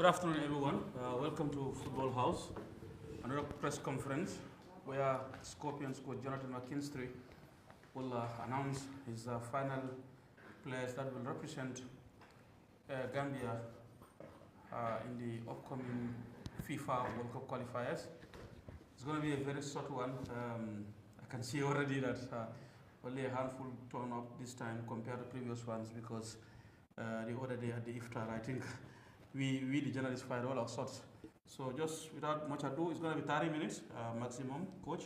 Good afternoon, everyone. Welcome to Football House, another press conference where Scorpions coach Jonathan McKinstry will announce his final players that will represent Gambia in the upcoming FIFA World Cup qualifiers. It's going to be a very short one. I can see already that only a handful turn up this time compared to previous ones because the other day at the iftar, I think we the journalists fired all our shots. So just without much ado, it's going to be 30 minutes maximum. Coach,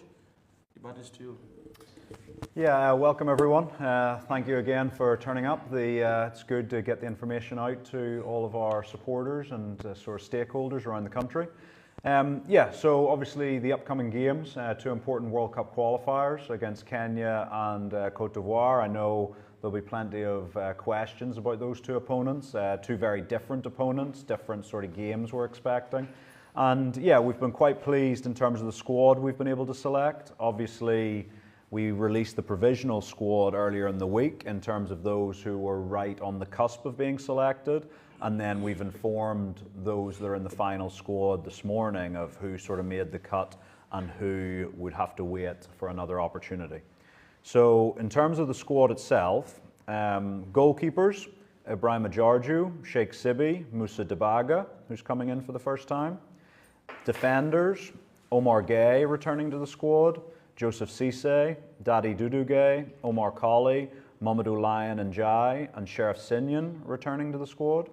the bat is to you. Yeah, welcome everyone. Thank you again for turning up. It's good to get the information out to all of our supporters and sort of stakeholders around the country. So obviously the upcoming games, two important World Cup qualifiers against Kenya and Cote d'Ivoire. I know there'll be plenty of questions about those two opponents, two very different opponents, different sort of games we're expecting. And yeah, we've been quite pleased in terms of the squad we've been able to select. Obviously, we released the provisional squad earlier in the week in terms of those who were right on the cusp of being selected. And then we've informed those that are in the final squad this morning of who sort of made the cut and who would have to wait for another opportunity. So in terms of the squad itself, goalkeepers, Ibrahima Jarju, Sheikh Sibi, Musa Dibaga, who's coming in for the first time. Defenders, Omar Gay returning to the squad, Joseph Cisse, Dadi Duduge, Omar Colley, Mamadou Lion Njai, and Sheriff Sinyan returning to the squad.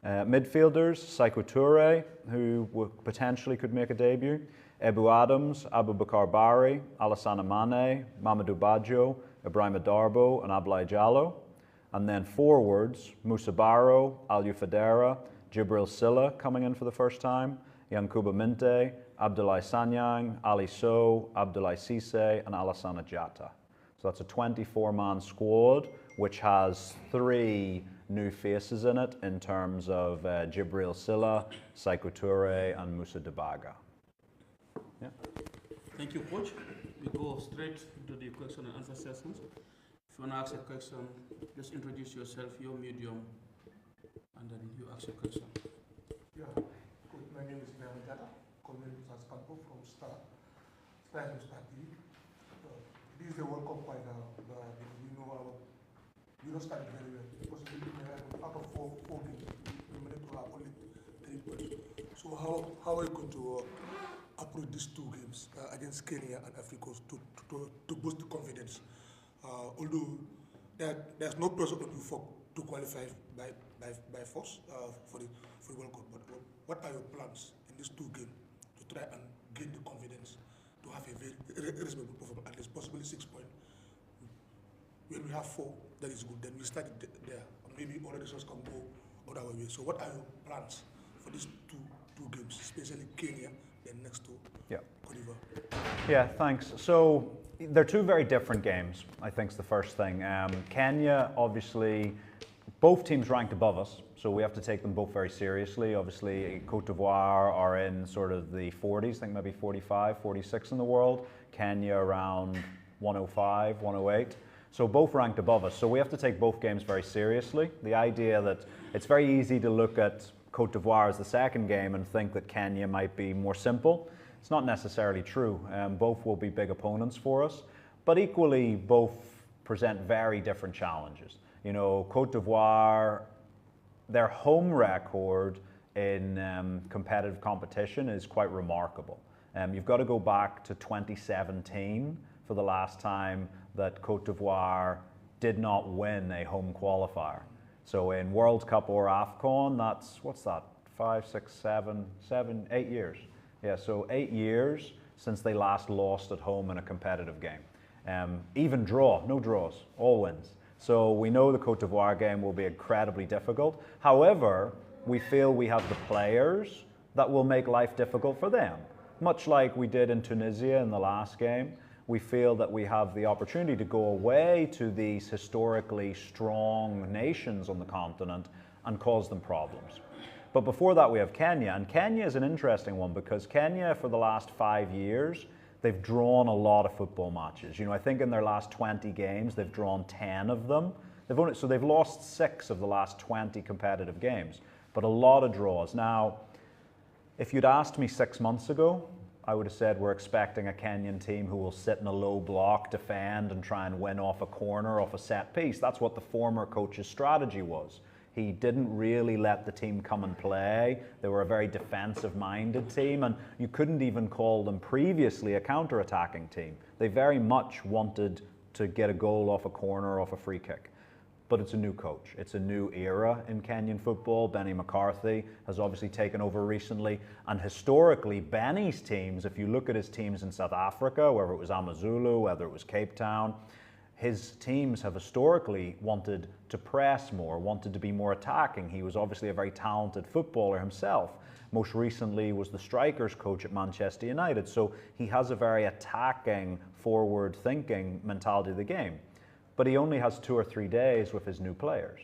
Midfielders, Sekou Toure, who potentially could make a debut, Ebu Adams, Abubakar Bari, Alassane Mane, Mamadou Badjo, Ibrahima Darbo, and Ablai Jallow. And then forwards, Musa Barrow, Aliou Fadera, Jibril Silla coming in for the first time, Yankuba Minte, Abdoulaye Sanyang, Ali Sow, Abdoulaye Cisse, and Alassane Jatta. So that's a 24-man squad, which has 3 new faces in it in terms of Jibril Silla, Sekou Toure, and Musa Dibaga. Yeah. Thank you, Coach. We go straight into the question and answer sessions. If you want to ask a question, just introduce yourself, your medium, and then you ask a question. Yeah, Coach, my name is Ibrahima Jatta, calling as Campo from Star TV. This is the World Cup final, but we don't start very well because out of four games, we managed to have only 3 points. So how are you going to approach these 2 games against Kenya and Africa to boost the confidence? Although there's no pressure on you to qualify by force for the World Cup, but what are your plans in these 2 games to try and gain the confidence to have a very reasonable performance, at least possibly 6 points? When we have 4, that is good. Then we started there. Maybe other results can go other way. So what are your plans for these two games, especially Kenya, then next to Cote d'Ivoire? Yeah, thanks. So they're 2 very different games, I think is the first thing. Kenya, obviously, both teams ranked above us, so we have to take them both very seriously. Obviously, Cote d'Ivoire are in sort of the 40s, I think maybe 45, 46 in the world. Kenya around 105, 108. So both ranked above us. So we have to take both games very seriously. The idea that it's very easy to look at Cote d'Ivoire as the second game and think that Kenya might be more simple. It's not necessarily true. Both will be big opponents for us, but equally both present very different challenges. You know, Cote d'Ivoire, their home record in competitive competition is quite remarkable. You've got to go back to 2017 for the last time that Cote d'Ivoire did not win a home qualifier. So in World Cup or AFCON, that's, 5, 6, 7, 8 years. Yeah, so 8 years since they last lost at home in a competitive game. Even draw, no draws, all wins. So we know the Cote d'Ivoire game will be incredibly difficult. However, we feel we have the players that will make life difficult for them. Much like we did in Tunisia in the last game, we feel that we have the opportunity to go away to these historically strong nations on the continent and cause them problems. But before that we have Kenya, and Kenya is an interesting one because Kenya for the last 5 years, they've drawn a lot of football matches. You know, I think in their last 20 games, they've drawn 10 of them. They've lost 6 of the last 20 competitive games. but a lot of draws. Now, if you'd asked me 6 months ago, I would have said we're expecting a Kenyan team who will sit in a low block, defend, and try and win off a corner, off a set piece. That's what the former coach's strategy was. He didn't really let the team come and play. They were a very defensive-minded team, and you couldn't even call them previously a counter-attacking team. They very much wanted to get a goal off a corner, off a free kick. But it's a new coach. It's a new era in Kenyan football. Benny McCarthy has obviously taken over recently. And historically, Benny's teams, if you look at his teams in South Africa, whether it was Amazulu, whether it was Cape Town, his teams have historically wanted to press more, wanted to be more attacking. He was obviously a very talented footballer himself. Most recently was the strikers coach at Manchester United. So he has a very attacking, forward-thinking mentality of the game. But he only has 2 or 3 days with his new players.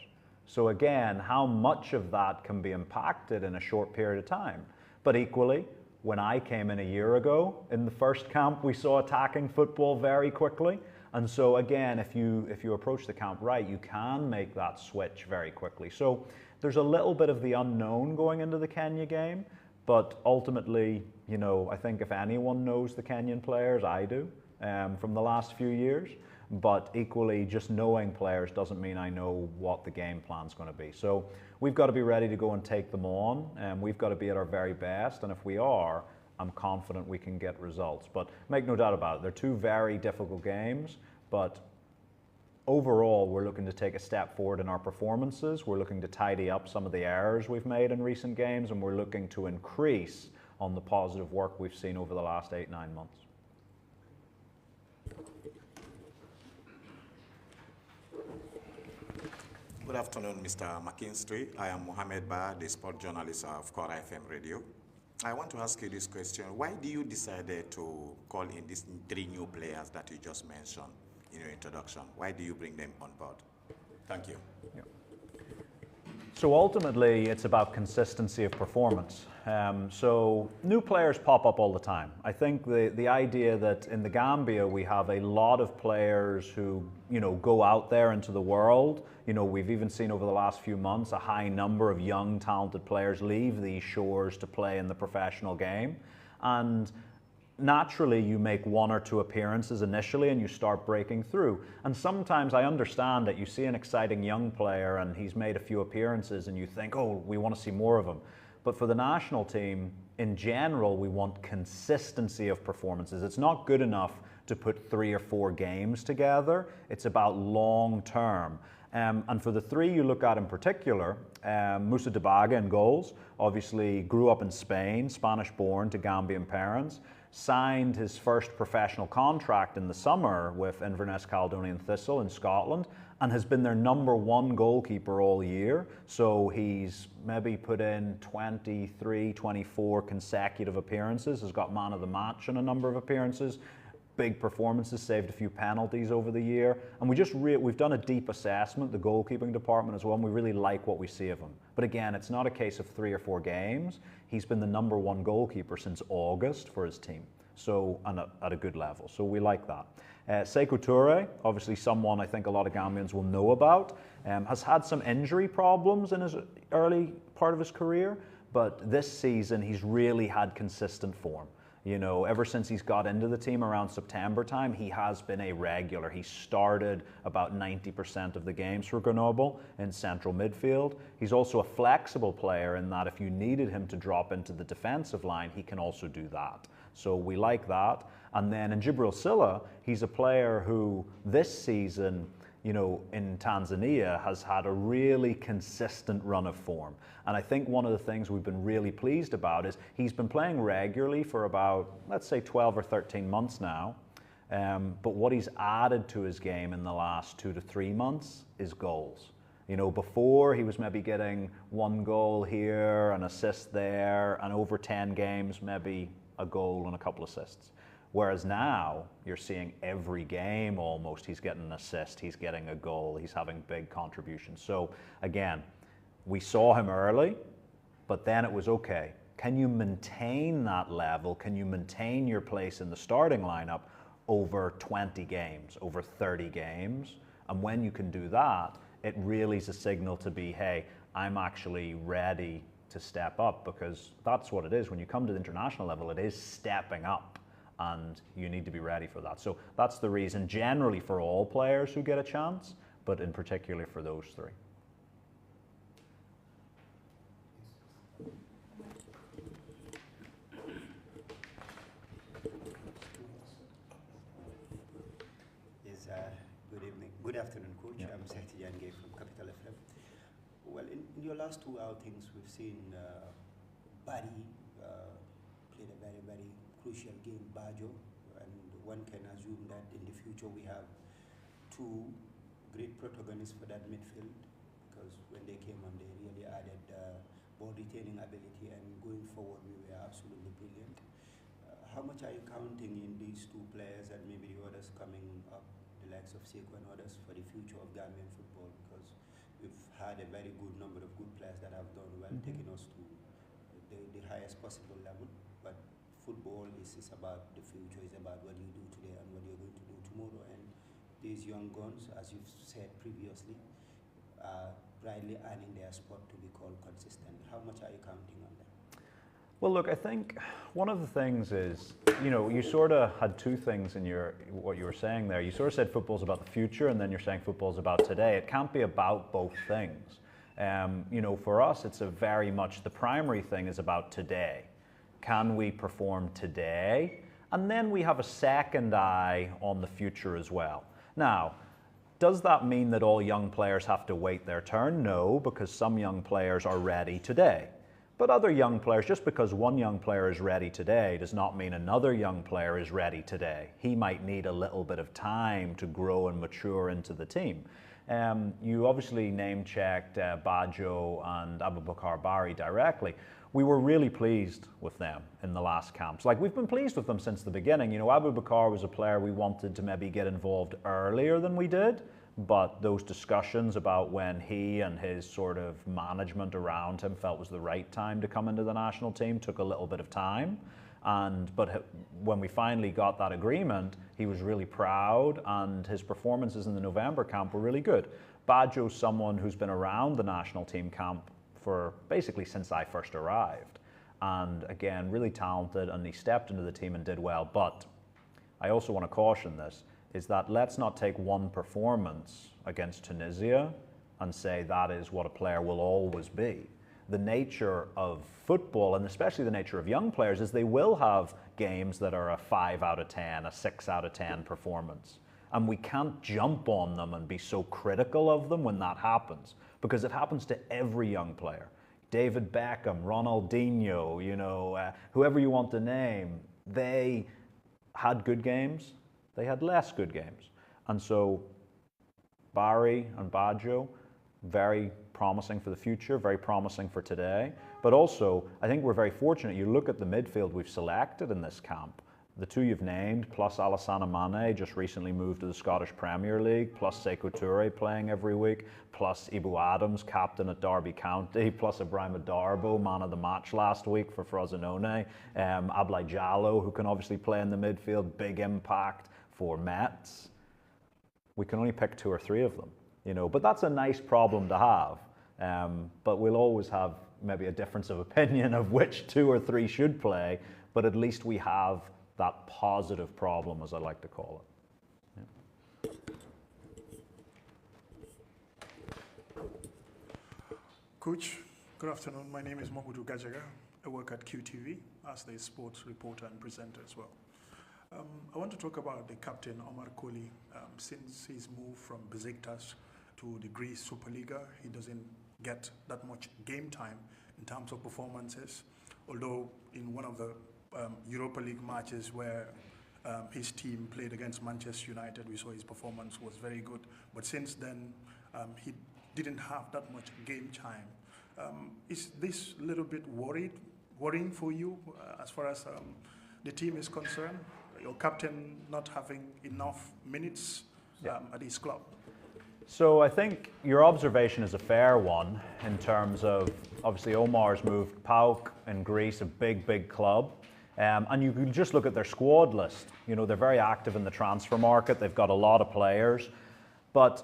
So again, how much of that can be impacted in a short period of time? But equally, when I came in a year ago, in the first camp, we saw attacking football very quickly. And so again, if you approach the camp right, you can make that switch very quickly. So there's a little bit of the unknown going into the Kenya game, but ultimately, you know, I think if anyone knows the Kenyan players, I do, from the last few years. But equally, just knowing players doesn't mean I know what the game plan's going to be. So we've got to be ready to go and take them on, and we've got to be at our very best. And if we are, I'm confident we can get results. But make no doubt about it, they're 2 very difficult games. But overall, we're looking to take a step forward in our performances. We're looking to tidy up some of the errors we've made in recent games, and we're looking to increase on the positive work we've seen over the last 8-9 months. Good afternoon, Mr. McKinstry. I am Mohamed Ba, the sport journalist of Kora FM Radio. I want to ask you this question. Why do you decide to call in these 3 new players that you just mentioned in your introduction? Why do you bring them on board? Thank you. Yeah. So ultimately, it's about consistency of performance. So new players pop up all the time. I think the idea that in the Gambia we have a lot of players who, you know, go out there into the world. You know, we've even seen over the last few months a high number of young, talented players leave these shores to play in the professional game. And naturally, you make 1 or 2 appearances initially and you start breaking through. And sometimes I understand that you see an exciting young player and he's made a few appearances and you think, oh, we want to see more of him. But for the national team, in general, we want consistency of performances. It's not good enough to put 3 or 4 games together. It's about long term. And for the 3 you look at in particular, Musa Dibaga in goals, obviously grew up in Spain, Spanish born to Gambian parents, signed his first professional contract in the summer with Inverness Caledonian Thistle in Scotland, and has been their #1 goalkeeper all year. So he's maybe put in 23, 24 consecutive appearances, has got man of the match in a number of appearances, big performances, saved a few penalties over the year. And we've done a deep assessment, the goalkeeping department as well, and we really like what we see of him. But again, it's not a case of 3 or 4 games. He's been the #1 goalkeeper since August for his team. So, and at a good level. So we like that. Sekou Toure, obviously someone I think a lot of Gambians will know about, has had some injury problems in his early part of his career, but this season he's really had consistent form. You know, ever since he's got into the team around September time, he has been a regular. He started about 90% of the games for Grenoble in central midfield. He's also a flexible player in that if you needed him to drop into the defensive line, he can also do that. So we like that. And then in Jibril Silla, he's a player who this season, you know, in Tanzania has had a really consistent run of form. And I think one of the things we've been really pleased about is he's been playing regularly for about, let's say 12 or 13 months now. But what he's added to his game in the last 2 to 3 months is goals. You know, before he was maybe getting 1 goal here, an assist there, and over 10 games, maybe a goal and a couple assists. Whereas now, you're seeing every game almost, he's getting an assist, he's getting a goal, he's having big contributions. So again, we saw him early, but then it was okay. Can you maintain that level? Can you maintain your place in the starting lineup over 20 games, over 30 games? And when you can do that, it really is a signal to be, hey, I'm actually ready to step up, because that's what it is. When you come to the international level, it is stepping up, and you need to be ready for that. So that's the reason generally for all players who get a chance, but in particular for those three. Good evening. Good afternoon, Coach. I'm Johny from Capital FM. Well, in your last two outings, we've seen Barry played a very, very crucial game, Bajo, and one can assume that in the future we have two great protagonists for that midfield, because when they came on, they really added ball retaining ability, and going forward, we were absolutely brilliant. How much are you counting in these two players and maybe the others coming up, the likes of Sekou and others, for the future of Gambian football? Because we've had a very good number of good players that have done well, taking us to the highest possible level. But football is about the future, it's about what you do today and what you're going to do tomorrow. And these young guns, as you've said previously, are brightly earning their spot to be called consistent. How much are you counting on them? Well, look, I think one of the things is, you know, you sort of had two things in what you were saying there. You sort of said football's about the future, and then you're saying football's about today. It can't be about both things. You know, for us, it's a very much, the primary thing is about today. Can we perform today? And then we have a second eye on the future as well. Now, does that mean that all young players have to wait their turn? No, because some young players are ready today. But other young players, just because one young player is ready today does not mean another young player is ready today. He might need a little bit of time to grow and mature into the team. You obviously name-checked Bajo and Abubakar Bari directly. We were really pleased with them in the last camps. Like, we've been pleased with them since the beginning. You know, Abubakar was a player we wanted to maybe get involved earlier than we did, but those discussions about when he and his sort of management around him felt was the right time to come into the national team took a little bit of time. But when we finally got that agreement, he was really proud, and his performances in the November camp were really good. Bajo's someone who's been around the national team camp for basically since I first arrived. And again, really talented, and he stepped into the team and did well. But I also want to caution this, is that let's not take one performance against Tunisia and say that is what a player will always be. The nature of football, and especially the nature of young players, is they will have games that are a 5 out of 10, a 6 out of 10 performance. And we can't jump on them and be so critical of them when that happens, because it happens to every young player. David Beckham, Ronaldinho, you know, whoever you want to name, they had good games, they had less good games. And so Bari and Bajo, very promising for the future, very promising for today. But also, I think we're very fortunate. You look at the midfield we've selected in this camp. The two you've named, plus Alassane Mane, just recently moved to the Scottish Premier League, plus Sekou Touré playing every week, plus Ibu Adams, captain at Derby County, plus Ibrahima Darboe, man of the match last week for Frosinone, Ablai Jallow, who can obviously play in the midfield, big impact for Metz. We can only pick 2 or 3 of them, you know, but that's a nice problem to have. But we'll always have maybe a difference of opinion of which 2 or 3 should play, but at least we have that positive problem, as I like to call it. Yeah. Coach, good afternoon. My name is Mogudu Gajaga. I work at QTV as the sports reporter and presenter as well. I want to talk about the captain, Omar Colley. Since he's moved from Besiktas to the Greece Superliga, he doesn't get that much game time in terms of performances, although in one of the Europa League matches where his team played against Manchester United, we saw his performance was very good. But since then, he didn't have that much game time. Is this a little bit worrying for you as far as the team is concerned? Your captain not having enough minutes at his club? So I think your observation is a fair one in terms of, obviously Omar's moved PAOK in Greece, a big, big club. And you can just look at their squad list. You know, they're very active in the transfer market. They've got a lot of players.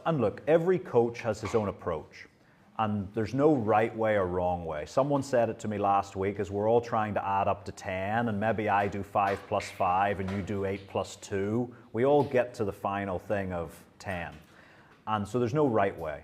And look, every coach has his own approach. And there's no right way or wrong way. Someone said it to me last week as we're all trying to add up to 10, and maybe I do 5 plus 5 and you do 8 plus 2. We all get to the final thing of 10. And so there's no right way.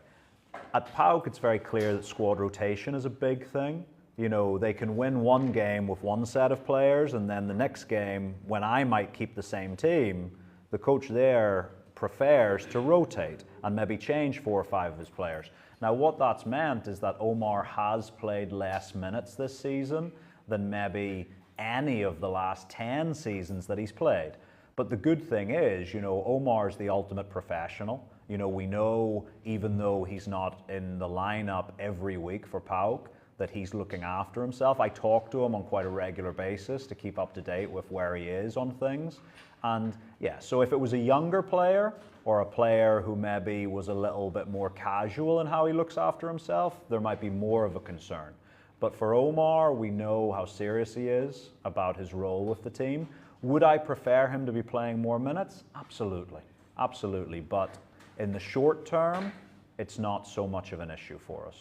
At PAOK, it's very clear that squad rotation is a big thing. You know, they can win one game with one set of players, and then the next game, when I might keep the same team, the coach there prefers to rotate and maybe change 4 or 5 of his players. Now, what that's meant is that Omar has played less minutes this season than maybe any of the last 10 seasons that he's played. But the good thing is, you know, Omar's the ultimate professional. You know, we know, even though he's not in the lineup every week for PAOK, that he's looking after himself. I talk to him on quite a regular basis to keep up to date with where he is on things. And yeah, so if it was a younger player or a player who maybe was a little bit more casual in how he looks after himself, there might be more of a concern. But for Omar, we know how serious he is about his role with the team. Would I prefer him to be playing more minutes? Absolutely, absolutely. But in the short term, it's not so much of an issue for us.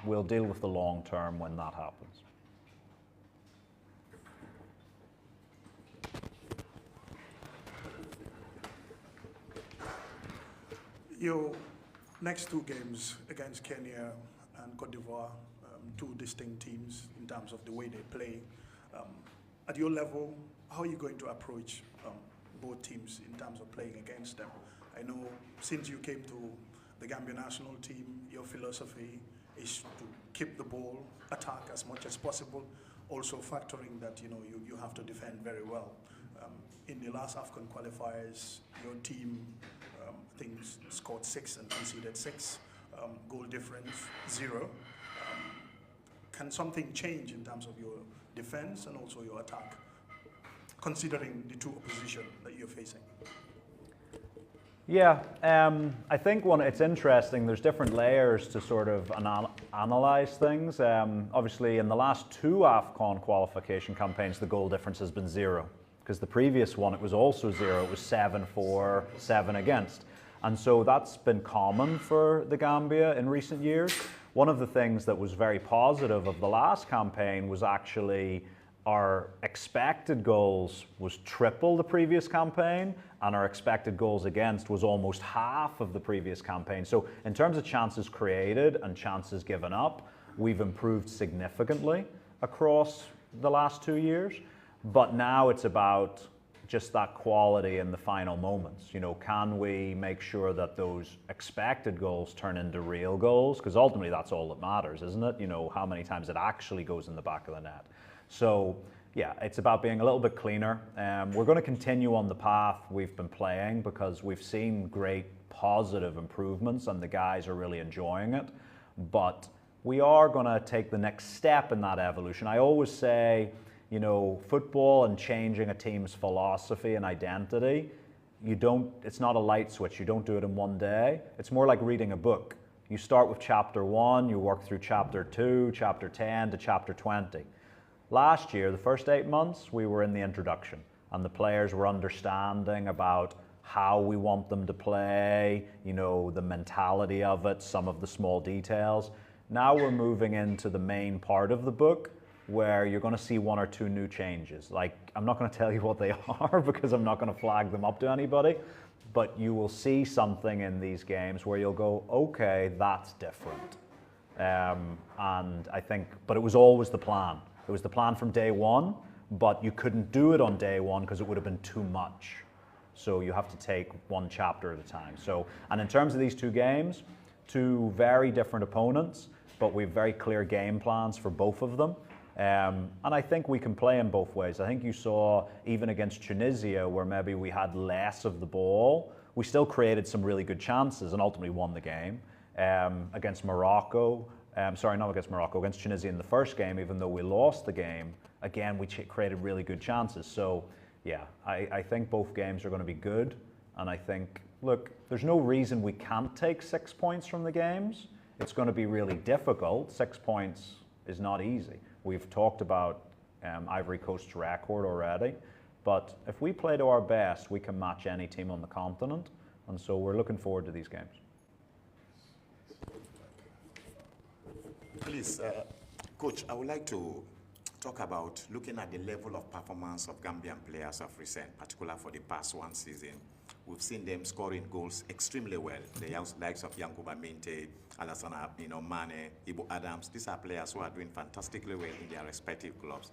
We'll deal with the long term when that happens. Your next 2 games against Kenya and Cote d'Ivoire, 2 distinct teams in terms of the way they play. At your level, how are you going to approach both teams in terms of playing against them? I know since you came to the Gambia national team, your philosophy is to keep the ball, attack as much as possible, also factoring that you have to defend very well. In the last AFCON qualifiers, your team I think scored 6 and conceded 6, goal difference 0. Can something change in terms of your defense and also your attack, considering the 2 opposition that you're facing? Yeah, I think it's interesting, there's different layers to sort of analyze things. Obviously, in the last 2 AFCON qualification campaigns, the goal difference has been 0. Because the previous one, it was also 0. It was 7 for, 7 against. And so that's been common for the Gambia in recent years. One of the things that was very positive of the last campaign was actually our expected goals was triple the previous campaign, and our expected goals against was almost half of the previous campaign. So in terms of chances created and chances given up, we've improved significantly across the last 2 years. But now it's about just that quality in the final moments. You know, can we make sure that those expected goals turn into real goals? Because ultimately that's all that matters, isn't it? You know, how many times it actually goes in the back of the net. So yeah, it's about being a little bit cleaner. We're going to continue on the path we've been playing because we've seen great positive improvements and the guys are really enjoying it. But we are going to take the next step in that evolution. I always say, you know, football and changing a team's philosophy and identity, it's not a light switch. You don't do it in one day. It's more like reading a book. You start with chapter 1, you work through chapter 2, chapter 10 to chapter 20. Last year, the first 8 months, we were in the introduction and the players were understanding about how we want them to play, you know, the mentality of it, some of the small details. Now we're moving into the main part of the book where you're going to see 1 or 2 new changes. Like, I'm not going to tell you what they are because I'm not going to flag them up to anybody, but you will see something in these games where you'll go, okay, that's different. And I think, but it was always the plan. It was the plan from day 1, but you couldn't do it on day 1 because it would have been too much. So you have to take 1 chapter at a time. So, and in terms of these 2 games, 2 very different opponents, but we have very clear game plans for both of them. And I think we can play in both ways. I think you saw even against Tunisia where maybe we had less of the ball, we still created some really good chances and ultimately won the game. Against Morocco, against Tunisia in the first game, even though we lost the game, again, we created really good chances. So yeah, I think both games are going to be good. And I think, look, there's no reason we can't take 6 points from the games. It's going to be really difficult. 6 points is not easy. We've talked about Ivory Coast's record already, but if we play to our best, we can match any team on the continent, and so we're looking forward to these games. Please, Coach, I would like to talk about looking at the level of performance of Gambian players of recent, particularly for the past one season. We've seen them scoring goals extremely well. The likes of Yankuba Minte, Alassana, Mane, Ibu Adams. These are players who are doing fantastically well in their respective clubs.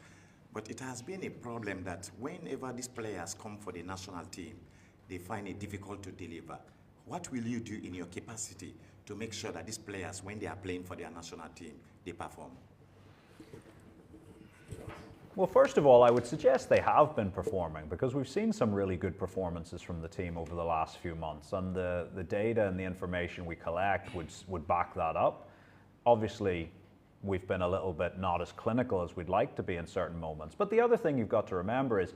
But it has been a problem that whenever these players come for the national team, they find it difficult to deliver. What will you do in your capacity to make sure that these players, when they are playing for their national team, they perform? Well, first of all, I would suggest they have been performing, because we've seen some really good performances from the team over the last few months, and the data and the information we collect would back that up. Obviously, we've been a little bit not as clinical as we'd like to be in certain moments. But the other thing you've got to remember is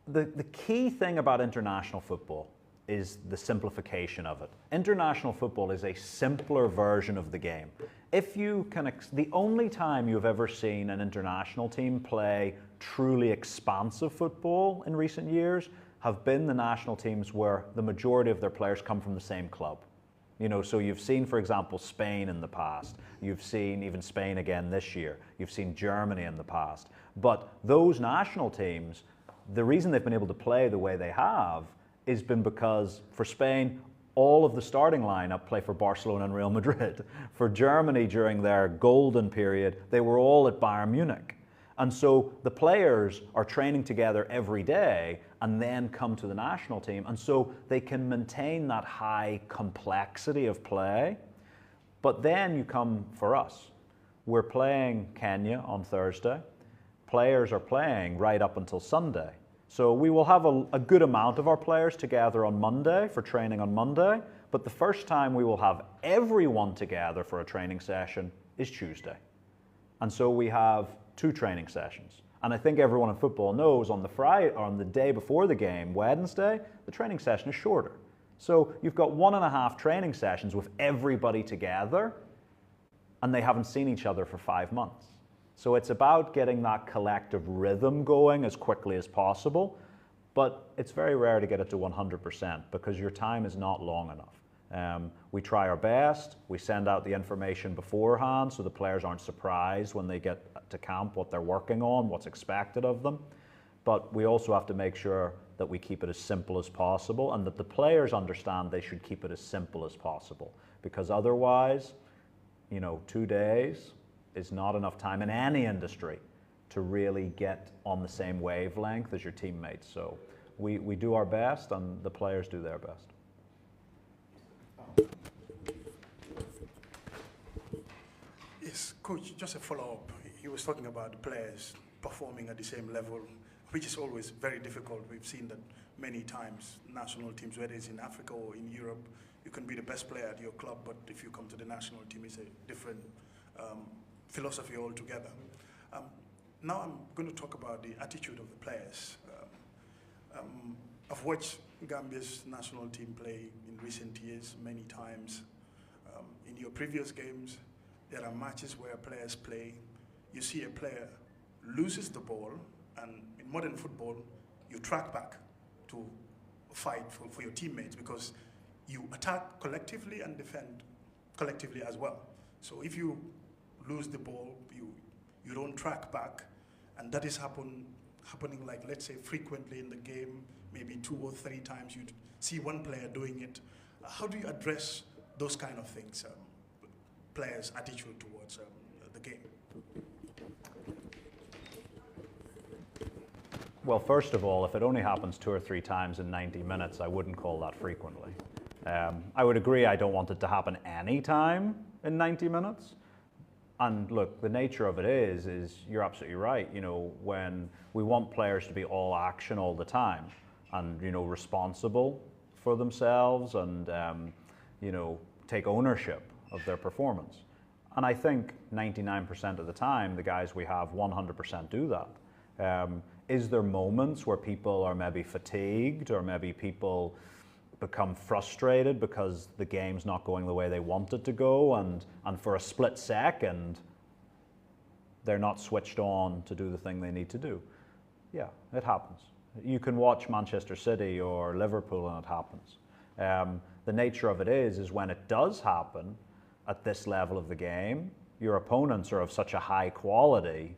the key thing about international football is the simplification of it. International football is a simpler version of the game. If you can, the only time you've ever seen an international team play truly expansive football in recent years have been the national teams where the majority of their players come from the same club. So you've seen, for example, Spain in the past. You've seen even Spain again this year. You've seen Germany in the past. But those national teams, the reason they've been able to play the way they have has been because, for Spain, all of the starting lineup play for Barcelona and Real Madrid. For Germany, during their golden period, they were all at Bayern Munich. And so the players are training together every day and then come to the national team. And so they can maintain that high complexity of play. But then you come for us. We're playing Kenya on Thursday. Players are playing right up until Sunday. So we will have a good amount of our players together on Monday for training on Monday, but the first time we will have everyone together for a training session is Tuesday. And so we have 2 training sessions. And I think everyone in football knows on the Friday, or on the day before the game, Wednesday, the training session is shorter. So you've got 1.5 training sessions with everybody together, and they haven't seen each other for 5 months. So it's about getting that collective rhythm going as quickly as possible, but it's very rare to get it to 100% because your time is not long enough. We try our best, we send out the information beforehand so the players aren't surprised when they get to camp what they're working on, what's expected of them. But we also have to make sure that we keep it as simple as possible and that the players understand they should keep it as simple as possible, because otherwise, 2 days is not enough time in any industry to really get on the same wavelength as your teammates. So we do our best and the players do their best. Yes, Coach, just a follow-up. He was talking about the players performing at the same level, which is always very difficult. We've seen that many times. National teams, whether it's in Africa or in Europe, you can be the best player at your club, but if you come to the national team, it's a different philosophy altogether. Now I'm going to talk about the attitude of the players. I've watched Gambia's national team play in recent years many times. In your previous games, there are matches where players play. You see a player loses the ball, and in modern football, you track back to fight for your teammates because you attack collectively and defend collectively as well. So if you lose the ball, you don't track back, and that is happening like, let's say, frequently in the game, maybe 2 or 3 times you'd see one player doing it. How do you address those kind of things, players' attitude towards the game? Well, first of all, if it only happens 2 or 3 times in 90 minutes, I wouldn't call that frequently. I would agree I don't want it to happen any time in 90 minutes. And look, the nature of it is you're absolutely right. When we want players to be all action all the time and, responsible for themselves and, take ownership of their performance. And I think 99% of the time, the guys we have 100% do that. Is there moments where people are maybe fatigued or maybe people become frustrated because the game's not going the way they want it to go, and for a split second they're not switched on to do the thing they need to do? Yeah, it happens. You can watch Manchester City or Liverpool and it happens. The nature of it is when it does happen at this level of the game, your opponents are of such a high quality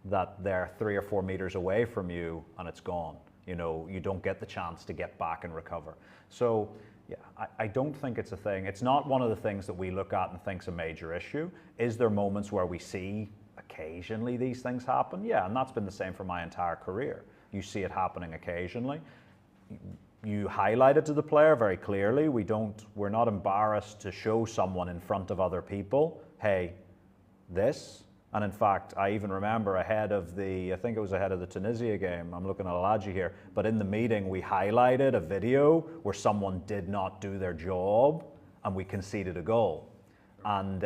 that they're 3 or 4 meters away from you and it's gone. You know, you don't get the chance to get back and recover. So yeah, I don't think it's a thing. It's not one of the things that we look at and think's a major issue. Is there moments where we see occasionally these things happen? Yeah, and that's been the same for my entire career. You see it happening occasionally. You highlight it to the player very clearly. We're not embarrassed to show someone in front of other people, hey, this. And in fact, I even remember ahead of I think it was ahead of the Tunisia game, I'm looking at Alaji here, but in the meeting we highlighted a video where someone did not do their job and we conceded a goal. And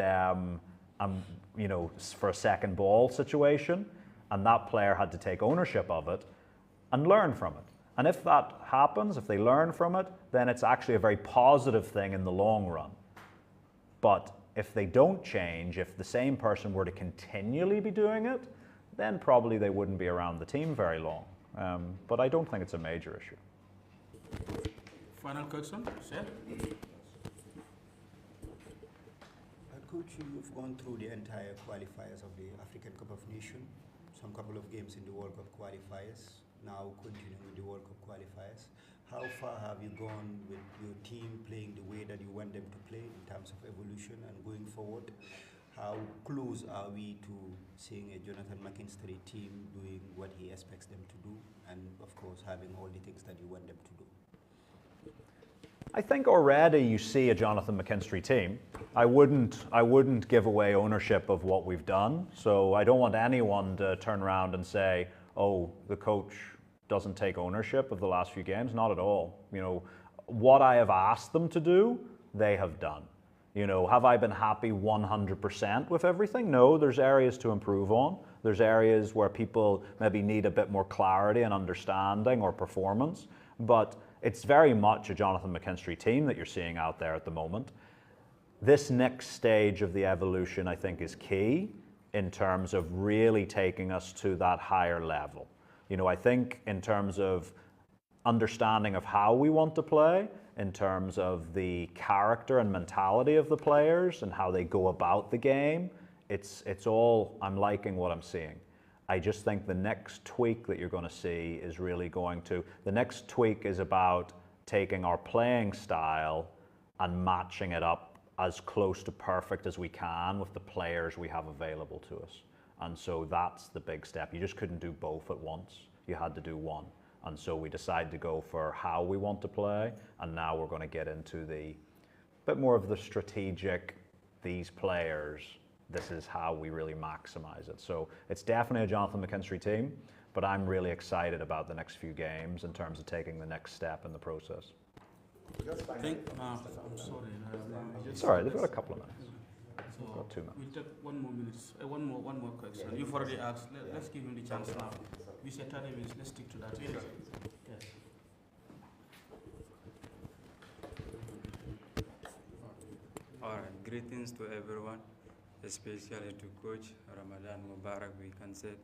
you know, for a second ball situation, and that player had to take ownership of it and learn from it. And if that happens, if they learn from it, then it's actually a very positive thing in the long run. But if they don't change, if the same person were to continually be doing it, then probably they wouldn't be around the team very long. But I don't think it's a major issue. Final question, Sir? Coach, you've gone through the entire qualifiers of the African Cup of Nations, some couple of games in the World Cup qualifiers, now continuing with the World Cup qualifiers. How far have you gone with your team playing the way that you want them to play in terms of evolution and going forward? How close are we to seeing a Jonathan McKinstry team doing what he expects them to do and, of course, having all the things that you want them to do? I think already you see a Jonathan McKinstry team. I wouldn't give away ownership of what we've done. So I don't want anyone to turn around and say, oh, the coach doesn't take ownership of the last few games. Not at all. You know, what I have asked them to do, they have done. You know, have I been happy 100% with everything? No, there's areas to improve on. There's areas where people maybe need a bit more clarity and understanding or performance. But it's very much a Jonathan McKinstry team that you're seeing out there at the moment. This next stage of the evolution, I think, is key in terms of really taking us to that higher level. You know, I think in terms of understanding of how we want to play, in terms of the character and mentality of the players and how they go about the game, it's all, I'm liking what I'm seeing. I just think the next tweak that you're going to see is really the next tweak is about taking our playing style and matching it up as close to perfect as we can with the players we have available to us. And so that's the big step. You just couldn't do both at once. You had to do one. And so we decided to go for how we want to play, and now we're going to get into the bit more of the strategic, these players, this is how we really maximize it. So it's definitely a Jonathan McKinstry team, but I'm really excited about the next few games in terms of taking the next step in the process. I'm sorry. It's all right, they've got a couple of minutes. So Got 2 minutes. we'll take one more question. You've already asked. Let's give him the chance now. We said 30 minutes. Let's stick to that. Yes. All right. Greetings to everyone, especially to Coach Ramadan Mubarak. We can say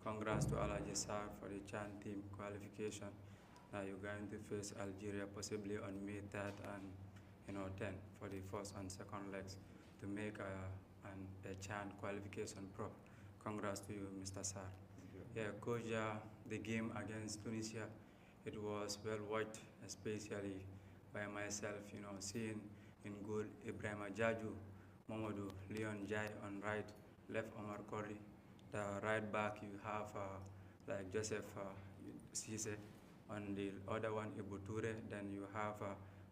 congrats to Alaji Sar for the Chan team qualification. Now you're going to face Algeria possibly on May 3rd and 10 for the first and second legs to make a Chan qualification prop. Congrats to you, Mr. Sar. Yeah, Coach, the game against Tunisia, it was well watched, especially by myself, seeing in goal Ibrahim Jaju, Mamadou, Leon Jai on right, left Omar Kori. The right back you have like Joseph Cisse, on the other one Ibu Toure, then you have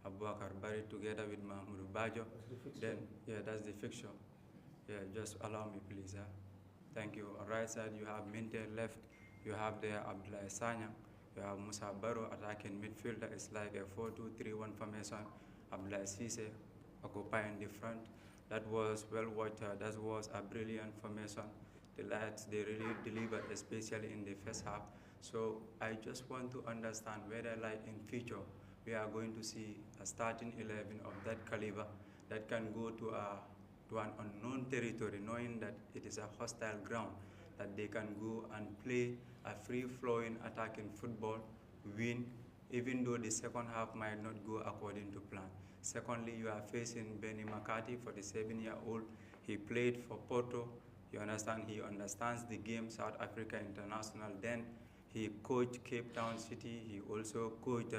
Abubakar Bari together with Mahmoud Bajo. Then, yeah, that's the fixture. Yeah, just allow me please. Thank you. On right side you have Minte, left you have there Abdullah Sanya, you have Musa Baro attacking midfielder. It's like a 4-2-3-1 formation. Abdullah Cisse occupying the front. That was well watched. That was a brilliant formation. The lads, they really delivered, especially in the first half. So I just want to understand whether, like in future, we are going to see a starting 11 of that caliber that can go to an unknown territory, knowing that it is a hostile ground, that they can go and play a free-flowing attacking football, win, even though the second half might not go according to plan. Secondly, you are facing Benny McCarthy, 47-year-old. He played for Porto. You understand? He understands the game, South Africa International. Then he coached Cape Town City. He also coached,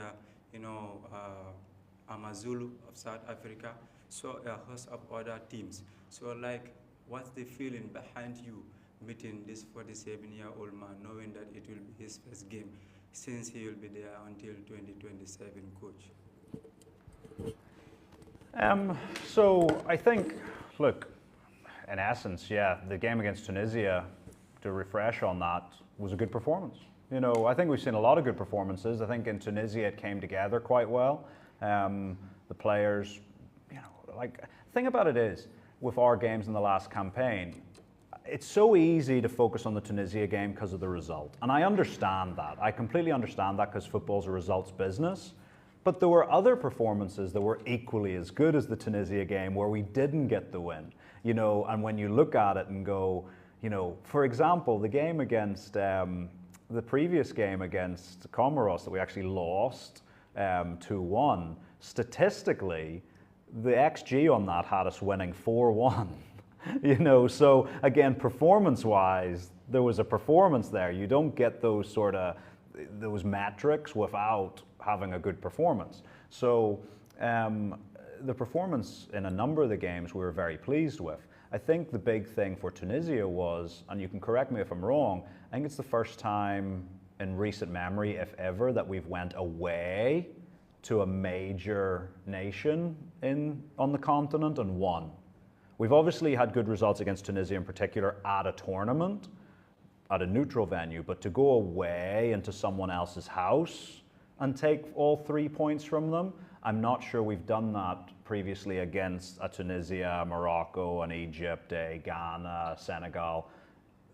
Amazulu of South Africa. So a host of other teams. So like, what's the feeling behind you meeting this 47-year-old man, knowing that it will be his first game, since he will be there until 2027, coach? So I think, look, in essence, yeah, the game against Tunisia, to refresh on that, was a good performance. You know, I think we've seen a lot of good performances. I think in Tunisia it came together quite well. The players, you know, like, the thing about it is, with our games in the last campaign, it's so easy to focus on the Tunisia game because of the result. And I understand that. I completely understand that because football's a results business. But there were other performances that were equally as good as the Tunisia game where we didn't get the win. You know, and when you look at it and go, you know, for example, the game against, the previous game against Comoros that we actually lost 2-1, statistically, the XG on that had us winning 4-1. You know, so again, performance-wise, there was a performance there. You don't get those sort of, those metrics without having a good performance. So the performance in a number of the games we were very pleased with. I think the big thing for Tunisia was, and you can correct me if I'm wrong, I think it's the first time in recent memory, if ever, that we've went away to a major nation on the continent and won. We've obviously had good results against Tunisia in particular at a tournament, at a neutral venue, but to go away into someone else's house and take all 3 points from them, I'm not sure we've done that previously against a Tunisia, Morocco, and Egypt, Ghana, Senegal.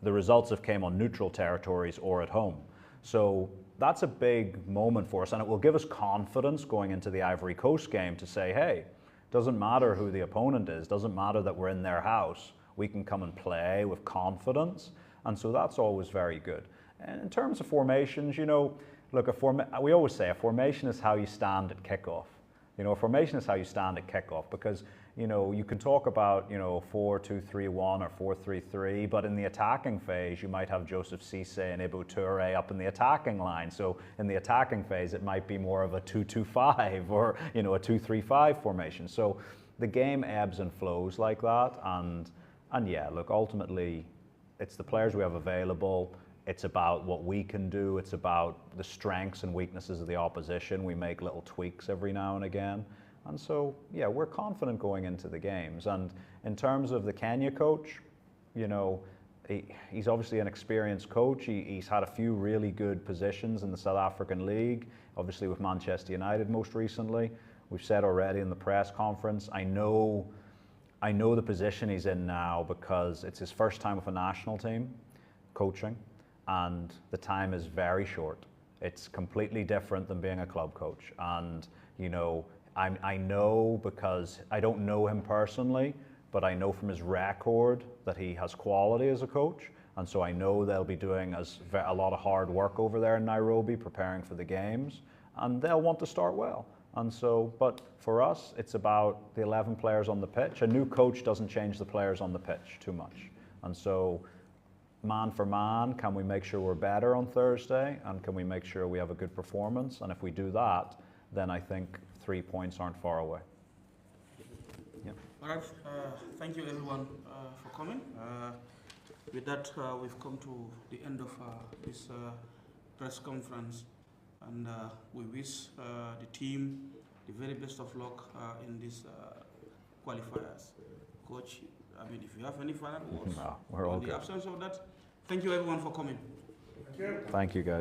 The results have came on neutral territories or at home. So that's a big moment for us, and it will give us confidence going into the Ivory Coast game to say, hey, doesn't matter who the opponent is, doesn't matter that we're in their house, we can come and play with confidence, and so that's always very good. And in terms of formations, you know, look, we always say a formation is how you stand at kickoff. You know, a formation is how you stand at kickoff because, you know, you can talk about, you know, 4-2-3-1 or 4-3-3, but in the attacking phase, you might have Joseph Cisse and Ibu Toure up in the attacking line. So in the attacking phase, it might be more of a 2-2-5 or, you know, a 2-3-5 formation. So the game ebbs and flows like that. And yeah, look, ultimately, it's the players we have available. It's about what we can do. It's about the strengths and weaknesses of the opposition. We make little tweaks every now and again. And so, yeah, we're confident going into the games. And in terms of the Kenya coach, you know, he's obviously an experienced coach. He's had a few really good positions in the South African League, obviously with Manchester United most recently. We've said already in the press conference, I know the position he's in now because it's his first time with a national team coaching, and the time is very short. It's completely different than being a club coach. And, you know, I know because I don't know him personally, but I know from his record that he has quality as a coach. And so I know they'll be doing a lot of hard work over there in Nairobi, preparing for the games, and they'll want to start well. And so, but for us, it's about the 11 players on the pitch. A new coach doesn't change the players on the pitch too much. And so, man for man, can we make sure we're better on Thursday? And can we make sure we have a good performance? And if we do that, then I think 3 points aren't far away. Yep. All right, thank you everyone for coming. With that, we've come to the end of this press conference, and we wish the team the very best of luck in these qualifiers. Coach, I mean, if you have any final words No, we're all in the good. absence of that, thank you everyone for coming. Thank you. Thank you, guys.